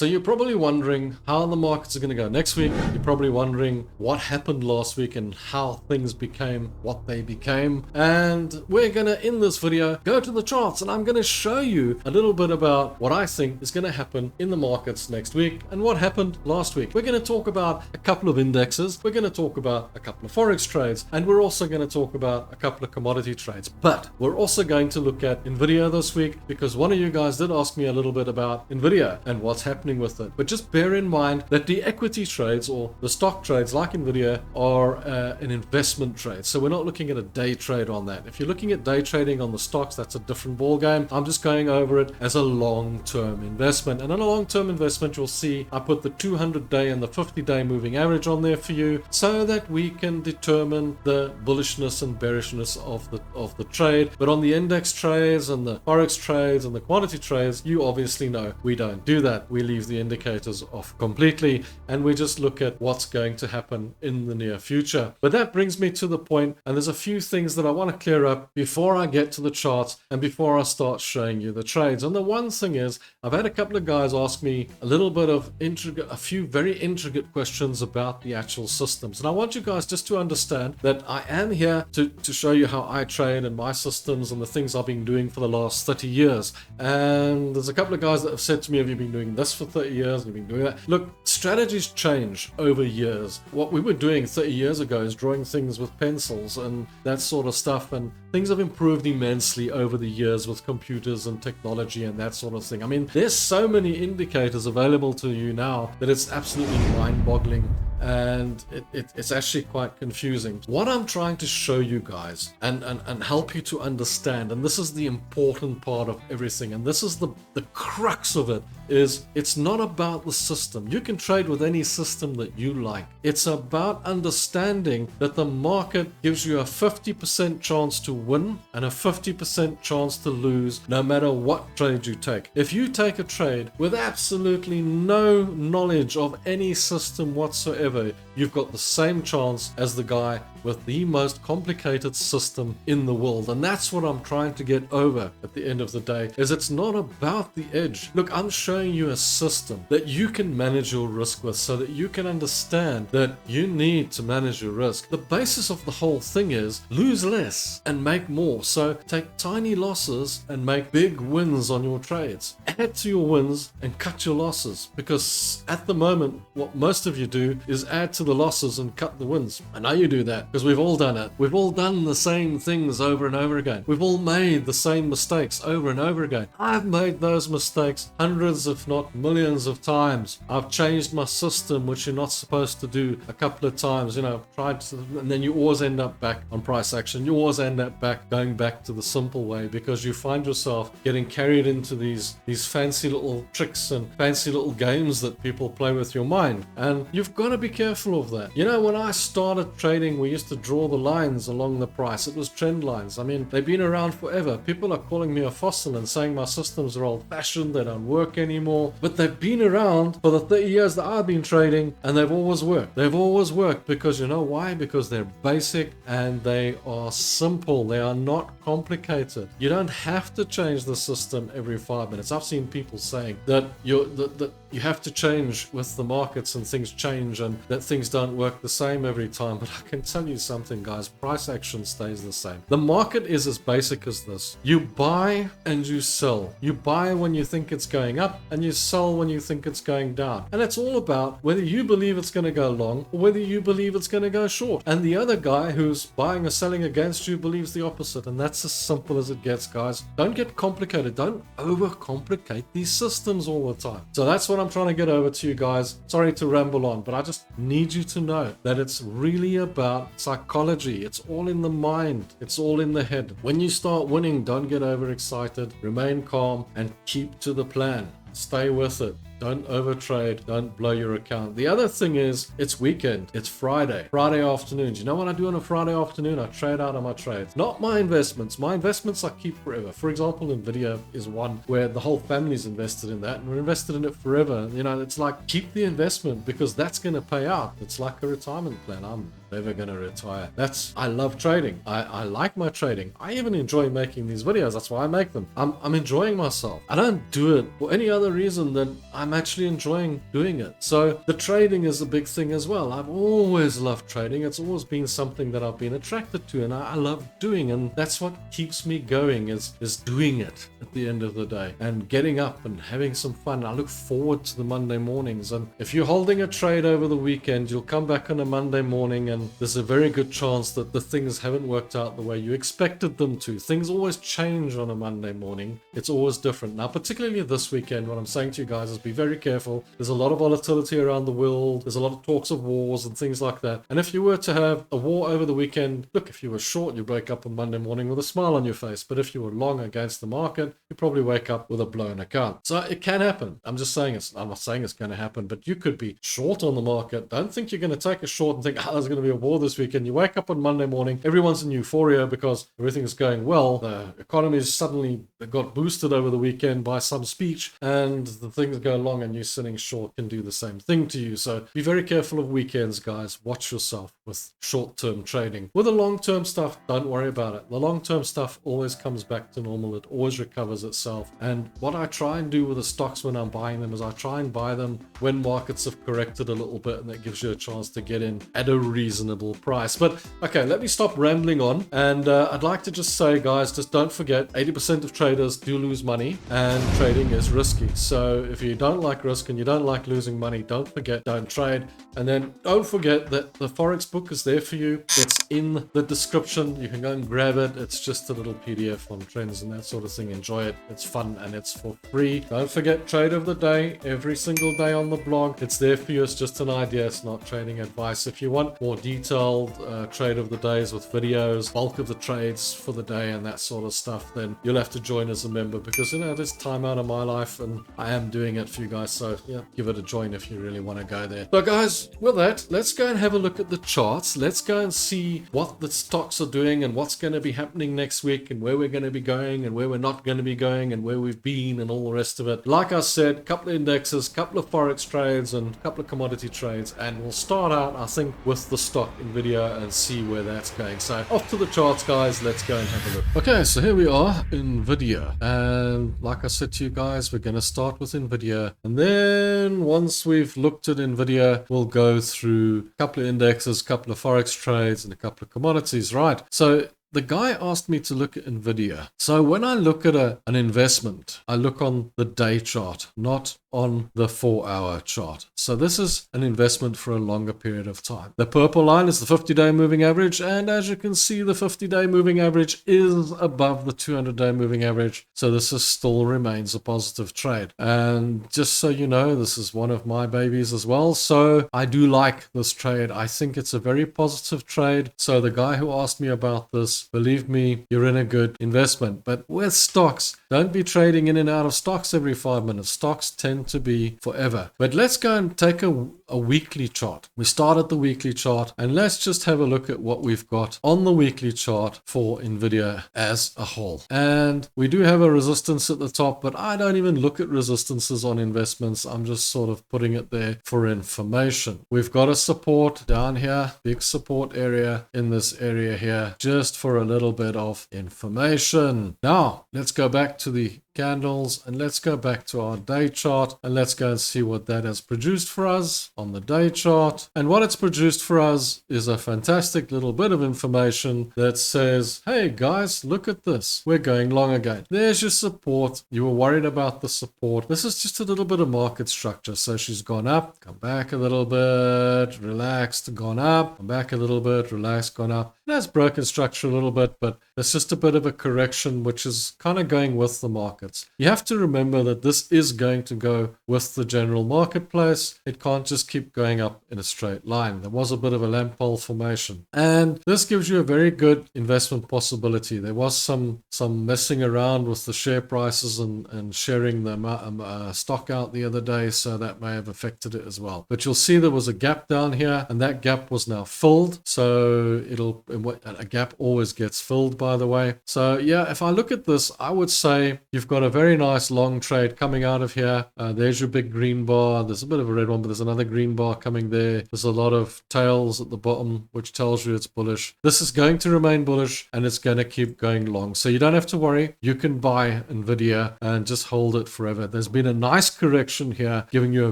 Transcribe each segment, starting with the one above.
So you're probably wondering how the markets are going to go next week. You're probably wondering what happened last week and how things became what they became. And we're going to, in this video, go to the charts and I'm going to show you a little bit about what I think is going to happen in the markets next week and what happened last week. We're going to talk about a couple of indexes. We're going to talk about a couple of Forex trades, and we're also going to talk about a couple of commodity trades. But we're also going to look at Nvidia this week because one of you guys did ask me a little bit about Nvidia and what's happening with it. But just bear in mind that the equity trades or the stock trades like Nvidia are an investment trade. So we're not looking at a day trade on that. If you're looking at day trading on the stocks, that's a different ball game. I'm just going over it as a long-term investment. And in a long-term investment, you'll see I put the 200-day and the 50-day moving average on there for you so that we can determine the bullishness and bearishness of the trade. But on the index trades and the Forex trades and the quantity trades, you obviously know we don't do that. We leave the indicators off completely and we just look at what's going to happen in the near future. But that brings me to the point, and there's a few things that I want to clear up before I get to the charts and before I start showing you the trades. And the one thing is, I've had a couple of guys ask me a little bit of a few very intricate questions about the actual systems. And I want you guys just to understand that I am here to show you how I trade and my systems and the things I've been doing for the last 30 years. And there's a couple of guys that have said to me, have you been doing this for 30 years? Have you been doing that? Look, strategies change over years. What we were doing 30 years ago is drawing things with pencils and that sort of stuff. And things have improved immensely over the years with computers and technology and that sort of thing. I mean, there's so many indicators available to you now that it's absolutely mind-boggling. And it's actually quite confusing. What I'm trying to show you guys and help you to understand, and this is the important part of everything, and this is the crux of it, is it's not about the system. You can trade with any system that you like. It's about understanding that the market gives you a 50% chance to win and a 50% chance to lose no matter what trade you take. If you take a trade with absolutely no knowledge of any system whatsoever, you've got the same chance as the guy with the most complicated system in the world. And that's what I'm trying to get over at the end of the day, is it's not about the edge. Look, I'm showing you a system that you can manage your risk with so that you can understand that you need to manage your risk. The basis of the whole thing is lose less and make more. So take tiny losses and make big wins on your trades. Add to your wins and cut your losses, because at the moment, what most of you do is add to the losses and cut the wins. I know you do that because we've all done it. We've all done the same things over and over again. We've all made the same mistakes over and over again. I've made those mistakes hundreds, if not millions of times. I've changed my system, which you're not supposed to do, a couple of times, tried to, and then you always end up back on price action. You always end up going back to the simple way because you find yourself getting carried into these fancy little tricks and fancy little games that people play with your mind. And you've got to be careful of that. When I started trading, we used to draw the lines along the price. It was trend lines. I mean, they've been around forever. People are calling me a fossil and saying my systems are old-fashioned, they don't work anymore. But they've been around for the 30 years that I've been trading, and they've always worked. They've always worked because you know why? Because they're basic and they are simple. They are not complicated. You don't have to change the system every 5 minutes. I've seen people saying that you have to change with the markets and things change and that things don't work the same every time. But I can tell you something, guys, price action stays the same. The market is as basic as this. You buy and you sell. You buy when you think it's going up and you sell when you think it's going down. And it's all about whether you believe it's going to go long or whether you believe it's going to go short. And the other guy who's buying or selling against you believes the opposite. And that's as simple as it gets, guys. Don't get complicated. Don't overcomplicate these systems all the time. So that's what I'm trying to get over to you guys. Sorry to ramble on, but I just need you to know that it's really about psychology. It's all in the mind. It's all in the head. When you start winning, don't get overexcited. Remain calm and keep to the plan. Stay with it. Don't overtrade. Don't blow your account. The other thing is, it's weekend. It's Friday. Friday afternoons. You know what I do on a Friday afternoon? I trade out of my trades. Not my investments. My investments I keep forever. For example, Nvidia is one where the whole family's invested in that and we're invested in it forever. It's like, keep the investment because that's going to pay out. It's like a retirement plan. I'm never going to retire. I love trading. I like my trading. I even enjoy making these videos. That's why I make them. I'm enjoying myself. I don't do it for any other reason than I'm I'm actually enjoying doing it. So the trading is a big thing as well. I've always loved trading. It's always been something that I've been attracted to, and I love doing, and that's what keeps me going is doing it at the end of the day and getting up and having some fun. I look forward to the Monday mornings, and if you're holding a trade over the weekend, you'll come back on a Monday morning and there's a very good chance that the things haven't worked out the way you expected them to. Things always change on a Monday morning. It's always different. Now, particularly this weekend, what I'm saying to you guys is be very careful. There's a lot of volatility around the world. There's a lot of talks of wars and things like that. And if you were to have a war over the weekend, look, if you were short, you wake up on Monday morning with a smile on your face. But if you were long against the market, you probably wake up with a blown account. So it can happen. I'm just saying I'm not saying it's going to happen, but you could be short on the market. Don't think you're going to take a short and think, there's going to be a war this weekend. You wake up on Monday morning, everyone's in euphoria because everything's going well. The economy suddenly got boosted over the weekend by some speech, and the things go along and you sitting short can do the same thing to you. So be very careful of weekends, guys. Watch yourself with short-term trading. With the long-term stuff, don't worry about it. The long-term stuff always comes back to normal. It always recovers itself. And what I try and do with the stocks when I'm buying them is I try and buy them when markets have corrected a little bit, and that gives you a chance to get in at a reasonable price. But okay, let me stop rambling on, and I'd like to just say, guys, just don't forget 80% of traders do lose money, and trading is risky. So if you don't like risk and you don't like losing money, don't forget, don't trade. And then don't forget that the Forex book is there for you. It's in the description. You can go and grab it. It's just a little PDF on trends and that sort of thing. Enjoy it. It's fun and it's for free. Don't forget trade of the day every single day on the blog. It's there for you. It's just an idea. It's not trading advice. If you want more detailed trade of the days with videos, bulk of the trades for the day and that sort of stuff, then you'll have to join as a member, because there's time out of my life and I am doing it for you guys. So yeah, give it a join if you really want to go there. So guys, with that, let's go and have a look at the charts. Let's go and see what the stocks are doing and what's going to be happening next week and where we're going to be going and where we're not going to be going and where we've been and all the rest of it. Like I said, a couple of indexes, a couple of Forex trades and a couple of commodity trades, and we'll start out, I think, with the stock Nvidia and see where that's going. So off to the charts, guys. Let's go and have a look. Okay, so here we are, Nvidia, and like I said to you guys, we're going to start with Nvidia, and then once we've looked at Nvidia, we'll go through a couple of indexes, a couple of Forex trades, and a couple of commodities. Right, so the guy asked me to look at Nvidia. So when I look at an investment, I look on the day chart, not on the 4-hour chart. So this is an investment for a longer period of time. The purple line is the 50-day moving average, and as you can see, the 50-day moving average is above the 200-day moving average. So this still remains a positive trade. And just so you know, this is one of my babies as well. So I do like this trade. I think it's a very positive trade. So the guy who asked me about this, believe me, you're in a good investment. But with stocks, don't be trading in and out of stocks every 5 minutes. Stocks tend to be forever. But let's go and take a weekly chart. We start at the weekly chart, and let's just have a look at what we've got on the weekly chart for Nvidia as a whole. And we do have a resistance at the top, but I don't even look at resistances on investments. I'm just sort of putting it there for information. We've got a support down here, big support area in this area here, just for a little bit of information. Now, let's go back to the candles, and let's go back to our day chart, and let's go and see what that has produced for us on the day chart. And what it's produced for us is a fantastic little bit of information that says, hey guys, look at this, we're going long again. There's your support. You were worried about the support. This is just a little bit of market structure. So she's gone up, come back a little bit, relaxed, gone up, come back a little bit, relaxed, gone up. It has broken structure a little bit, but it's just a bit of a correction, which is kind of going with the markets. You have to remember that this is going to go with the general marketplace. It can't just keep going up in a straight line. There was a bit of a lamp pole formation, and this gives you a very good investment possibility. There was some messing around with the share prices and sharing the stock out the other day, so that may have affected it as well. But you'll see there was a gap down here, and that gap was now filled, so it'll a gap always gets filled, by the way. So yeah, if I look at this, I would say you've got a very nice long trade coming out of here. There's your big green bar. There's a bit of a red one, but there's another green bar coming there. There's a lot of tails at the bottom, which tells you it's bullish. This is going to remain bullish, and it's going to keep going long. So you don't have to worry. You can buy Nvidia and just hold it forever. There's been a nice correction here, giving you a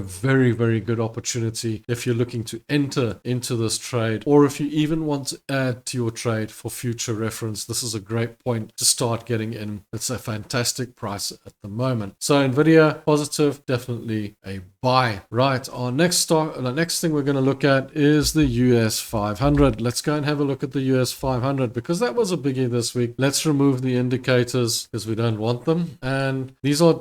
very, very good opportunity if you're looking to enter into this trade, or if you even want to add to your trade for future reference. This is a great point to start getting in. It's a fantastic price at the moment. So Nvidia, positive, definitely a buy. Right, our next stock, the next thing we're going to look at is the US 500. Let's go and have a look at the US 500 because that was a biggie this week. Let's remove the indicators because we don't want them. And these are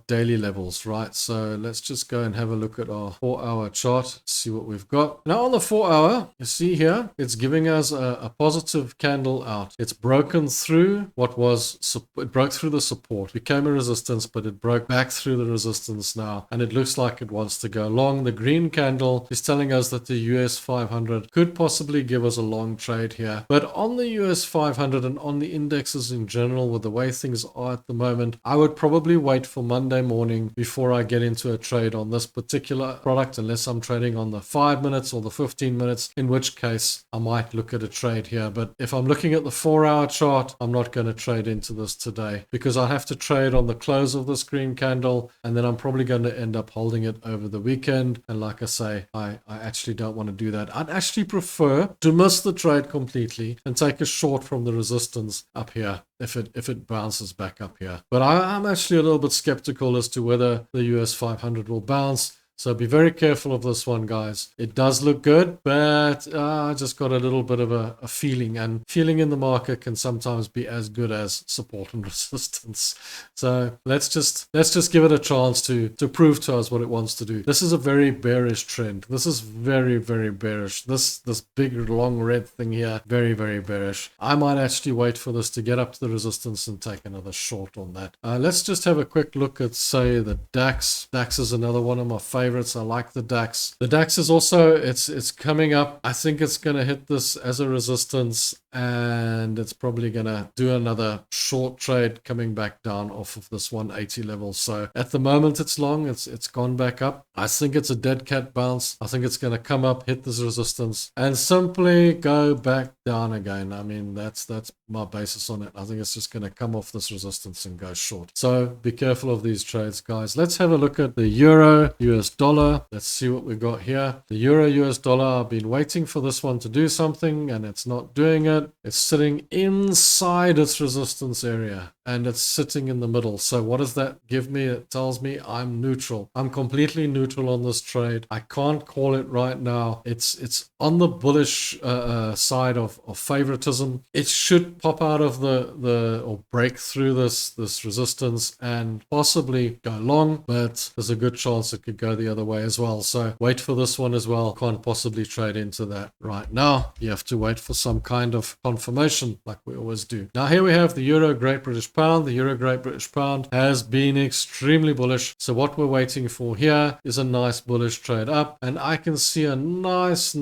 daily levels, right? So let's just go and have a look at our 4-hour chart, see what we've got. Now on the 4-hour, you see here, it's giving us a positive candle out. It's broken through what was, it broke through the support, became a resistance, but it broke back through the resistance now, and it looks like it wants to go long. The green candle is telling us that the US 500 could possibly give us a long trade here. But on the US 500 and on the indexes in general, with the way things are at the moment, I would probably wait for Monday morning before I get into a trade on this particular product, unless I'm trading on the 5 minutes or the 15 minutes, in which case I might look at a trade here. But if I'm looking at the 4-hour chart, I'm not going to trade into this today because I have to trade on the close of this green candle, and then I'm probably going to end up holding it over the weekend. And like I say, I actually don't want to do that. I'd actually prefer to miss the trade completely and take a short from the resistance up here if it bounces back up here. But I'm actually a little bit skeptical as to whether the US 500 will bounce. So be very careful of this one, guys. It does look good, but I just got a little bit of a feeling, and feeling in the market can sometimes be as good as support and resistance. So let's just give it a chance to prove to us what it wants to do. This is a very bearish trend. This is very, very bearish. This big long red thing here, very, very bearish. I might actually wait for this to get up to the resistance and take another short on that. Let's just have a quick look at, say, the DAX. DAX is another one of my favorites. I like the DAX. The DAX is also, it's coming up. I think it's going to hit this as a resistance, and it's probably going to do another short trade coming back down off of this 180 level. So at the moment it's long. It's gone back up. I think it's a dead cat bounce. I think it's going to come up, hit this resistance, and simply go back down again. I mean, that's my basis on it. I think it's just going to come off this resistance and go short. So be careful of these trades, guys. Let's have a look at the Euro US dollar. Let's see what we got here. The Euro US dollar, I've been waiting for this one to do something, and it's not doing it. It's sitting inside its resistance area, and it's sitting in the middle. So what does that give me? It tells me I'm neutral. I'm completely neutral on this trade. I can't call it right now. It's on the bullish side of favoritism. It should pop out of or break through this resistance and possibly go long, but there's a good chance it could go the other way as well. So wait for this one as well. Can't possibly trade into that right now. You have to wait for some kind of confirmation like we always do. Now here we have the Euro Great British Pound. The Euro Great British Pound has been extremely bullish. So what we're waiting for here is a nice bullish trade up, and I can see a nice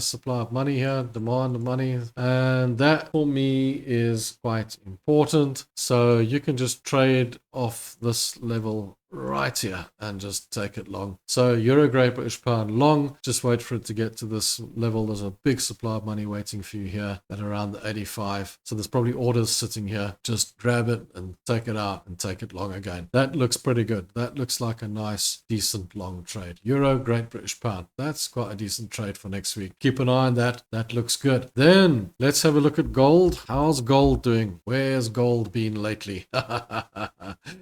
supply of money here, demand of money, and that for me is quite important. So you can just trade off this level right here and just take it long. So Euro Great British Pound long, just wait for it to get to this level. There's a big supply of money waiting for you here at around the 85. So there's probably orders sitting here. Just grab it and take it out and take it long again. That looks pretty good. That looks like a nice, decent long trade. Euro Great British Pound. That's quite a decent trade for next week. Keep an eye on that. That looks good. Then let's have a look at gold. How's gold doing? Where's gold been lately?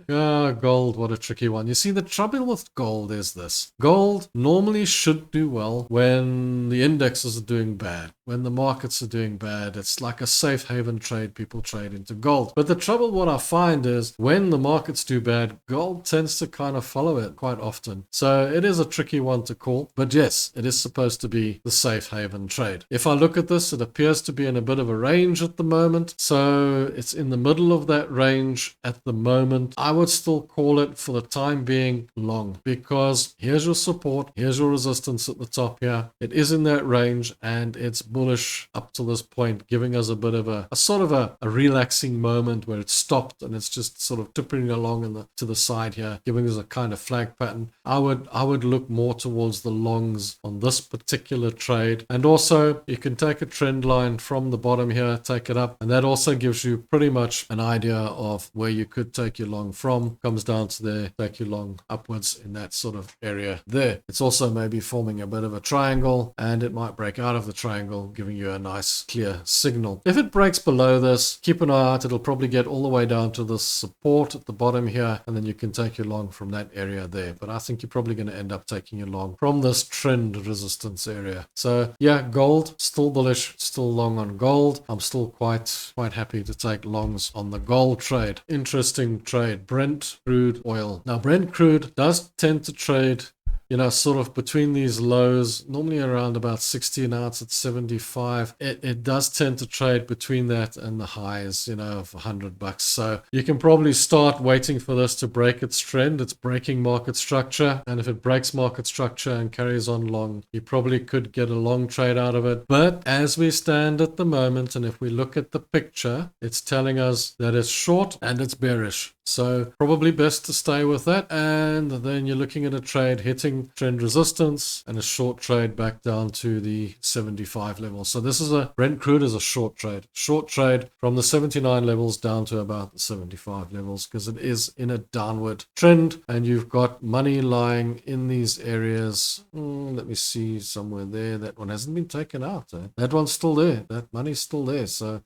Gold, what a tricky one. You see, the trouble with gold is this. Gold normally should do well when the indexes are doing bad. When the markets are doing bad, it's like a safe haven trade. People trade into gold. But the trouble, what I find is when the markets do bad, gold tends to kind of follow it quite often. So it is a tricky one to call. But yes, it is supposed to be the safe haven trade. If I look at this, it appears to be in a bit of a range at the moment. So it's in the middle of that range at the moment. I would still call it for the the time being long, because here's your support, here's your resistance at the top here. It is in that range and it's bullish up to this point, giving us a bit of a sort of a relaxing moment where it stopped and it's just sort of tipping along to the side here, giving us a kind of flag pattern. I would look more towards the longs on this particular trade. And also you can take a trend line from the bottom here, take it up, and that also gives you pretty much an idea of where you could take your long from. Comes down to there, take your long upwards in that sort of area there. It's also maybe forming a bit of a triangle, and it might break out of the triangle, giving you a nice clear signal. If it breaks below this, keep an eye out. It'll probably get all the way down to the support at the bottom here, and then you can take your long from that area there. But I think you're probably going to end up taking your long from this trend resistance area. So yeah, gold still bullish, still long on gold. I'm still quite happy to take longs on the gold trade. Interesting trade, Brent crude oil. Now Brent crude does tend to trade, you know, sort of between these lows, normally around about 60, now it's at 75. It does tend to trade between that and the highs, you know, of $100. So you can probably start waiting for this to break its trend. It's breaking market structure. And if it breaks market structure and carries on long, you probably could get a long trade out of it. But as we stand at the moment, and if we look at the picture, it's telling us that it's short and it's bearish. So probably best to stay with that. And then you're looking at a trade hitting trend resistance and a short trade back down to the 75 level. So this is a Brent crude is a short trade from the 79 levels down to about the 75 levels, because it is in a downward trend and you've got money lying in these areas. Let me see, somewhere there. That one hasn't been taken out. That one's still there. That money's still there. So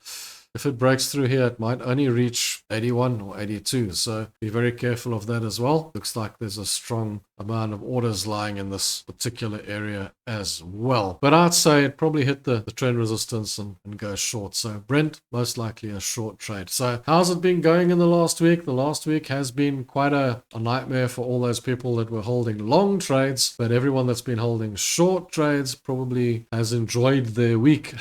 if it breaks through here, it might only reach 81 or 82. So be very careful of that as well. Looks like there's a strong amount of orders lying in this particular area as well. But I'd say it probably hit the trend resistance and go short. So Brent, most likely a short trade. So how's it been going in the last week? The last week has been quite a nightmare for all those people that were holding long trades. But everyone that's been holding short trades probably has enjoyed their week.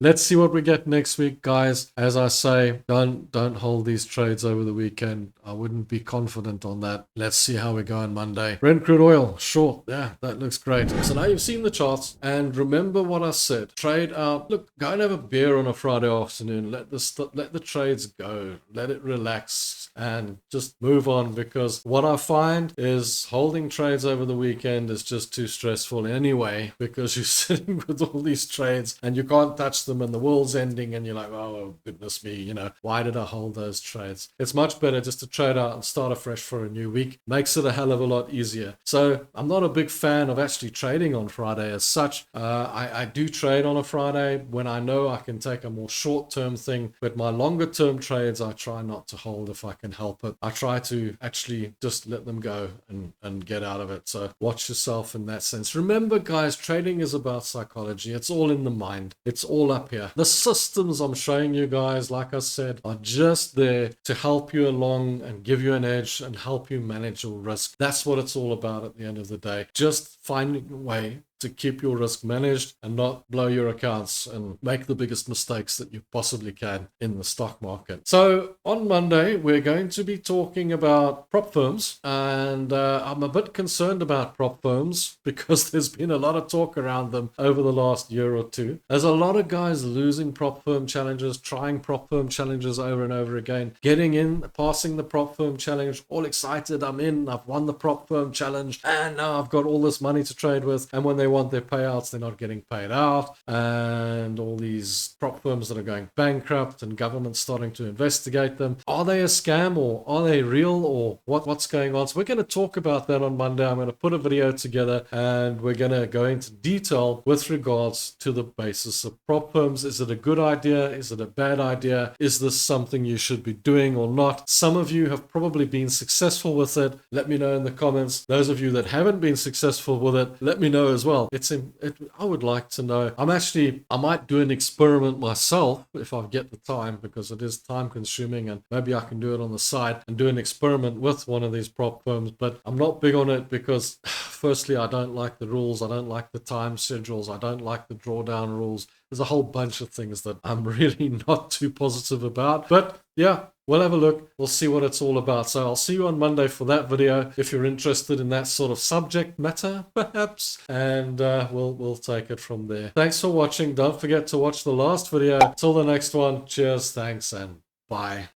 Let's see what we get next week, guys. As I say, don't hold these trades over the weekend. I wouldn't be confident on that. Let's see how we go on Monday. Brent crude oil, short. Yeah, that looks great. So now you've seen the charts, and remember what I said. Trade out. Look, go and have a beer on a Friday afternoon. Let the trades go. Let it relax and just move on, because what I find is holding trades over the weekend is just too stressful anyway, because you're sitting with all these trades and you can't touch them and the world's ending and you're like, oh goodness me, you know, why did I hold those trades? It's much better just to trade out and start afresh for a new week. Makes it a hell of a lot easier. So I'm not a big fan of actually trading on Friday as such. I do trade on a Friday when I know I can take a more short-term thing, but my longer-term trades I try not to hold if I can help it. I try to actually just let them go and get out of it. So watch yourself in that sense. Remember, guys, trading is about psychology. It's all in the mind. It's all up here. The systems I'm showing you guys, like I said, are just there to help you along and give you an edge and help you manage your risk. That's what it's all about at the end of the day. Just finding a way to keep your risk managed and not blow your accounts and make the biggest mistakes that you possibly can in the stock market. So on Monday, we're going to be talking about prop firms, and I'm a bit concerned about prop firms because there's been a lot of talk around them over the last year or two. There's a lot of guys losing prop firm challenges, trying prop firm challenges over and over again, getting in, passing the prop firm challenge, all excited, I'm in, I've won the prop firm challenge, and now I've got all this money to trade with, and when they want their payouts, they're not getting paid out, and all these prop firms that are going bankrupt and government starting to investigate them. Are they a scam, or are they real, or what's going on? So we're going to talk about that on Monday. I'm going to put a video together and we're going to go into detail with regards to the basis of prop firms. Is it a good idea? Is it a bad idea? Is this something you should be doing or not? Some of you have probably been successful with it. Let me know in the comments. Those of you that haven't been successful with it, let me know as well. I would like to know. I might do an experiment myself if I get the time, because it is time consuming, and maybe I can do it on the side and do an experiment with one of these prop firms. But I'm not big on it because firstly, I don't like the rules. I don't like the time schedules. I don't like the drawdown rules. There's a whole bunch of things that I'm really not too positive about. But yeah, we'll have a look. We'll see what it's all about. So I'll see you on Monday for that video if you're interested in that sort of subject matter, perhaps. And we'll take it from there. Thanks for watching. Don't forget to watch the last video. Till the next one. Cheers, thanks, and bye.